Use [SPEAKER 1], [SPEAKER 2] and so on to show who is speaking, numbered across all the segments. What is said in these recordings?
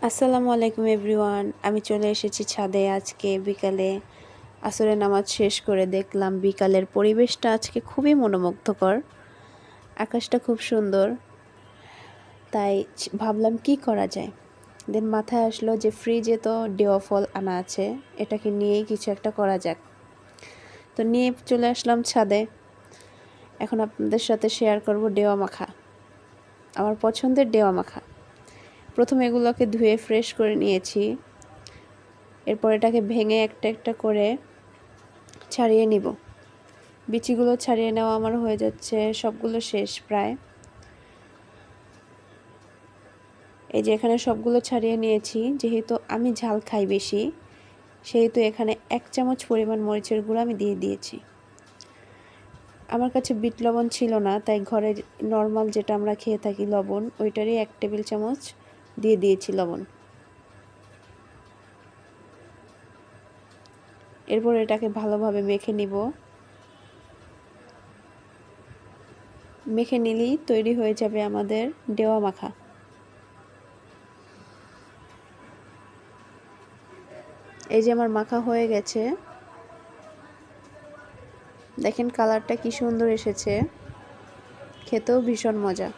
[SPEAKER 1] আসসালামু আলাইকুম এভরিওয়ান। আমি চলে এসেছি ছাদে আজকে বিকালে। আসরের নামাজ শেষ করে দেখলাম বিকালের পরিবেশটা আজকে খুবই মনোমুগ্ধকর। আকাশটা খুব সুন্দর। তাই ভাবলাম কি করা যায়। দেন মাথায় আসলো যে ফ্রিজে তো ডেওয়া ফল আনা আছে, এটাকে নিয়েই কিছু একটা করা যাক। তো নিয়ে চলে আসলাম ছাদে। এখন আপনাদের সাথে শেয়ার করব ডেওয়া মাখা, আমার পছন্দের ডেওয়া মাখা। প্রথমে এগুলোকে ধুয়ে ফ্রেশ করে নিয়েছি। এরপর এটাকে ভেঙে একটা একটা করে ছাড়িয়ে নিব। বিচিগুলো ছাড়িয়ে নেওয়া আমার হয়ে যাচ্ছে, সবগুলো শেষ প্রায়। এই যে এখানে সবগুলো ছাড়িয়ে নিয়েছি। যেহেতু আমি ঝাল খাই বেশি, সেহেতু এখানে 1 চামচ পরিমাণ মরিচের গুঁড়ো আমি দিয়ে দিয়েছি। আমার কাছে বিট লবণ ছিল না, তাই ঘরে নর্মাল যেটা আমরা খেয়ে থাকি লবণ, ওইটারই 1 টেবিল চামচ দিয়ে দিয়েছি লবণ। এরপর এটাকে ভালোভাবে মেখে নিব। মেখে নিলেই তৈরি হয়ে যাবে আমাদের ডেওয়া মাখা। এই যে আমার মাখা হয়ে গেছে, দেখেন কালারটা কি সুন্দর এসেছে, খেতেও ভীষণ মজা।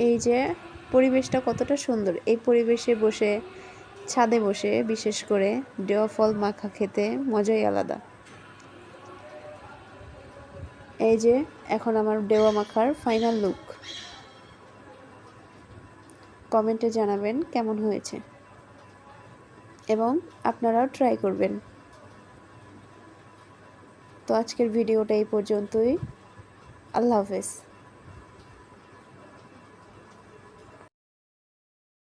[SPEAKER 1] এই যে পরিবেশটা কতটা সুন্দর, এই পরিবেশে বসে, ছাদে বসে বিশেষ করে ডেওয়া ফল মাখা খেতে মজাই আলাদা। এই যে এখন আমার ডেওয়া মাখার ফাইনাল লুক। কমেন্টে জানাবেন কেমন হয়েছে এবং আপনারাও ট্রাই করবেন। তো আজকের ভিডিওটা এই পর্যন্তই। আল্লাহ হাফেজ।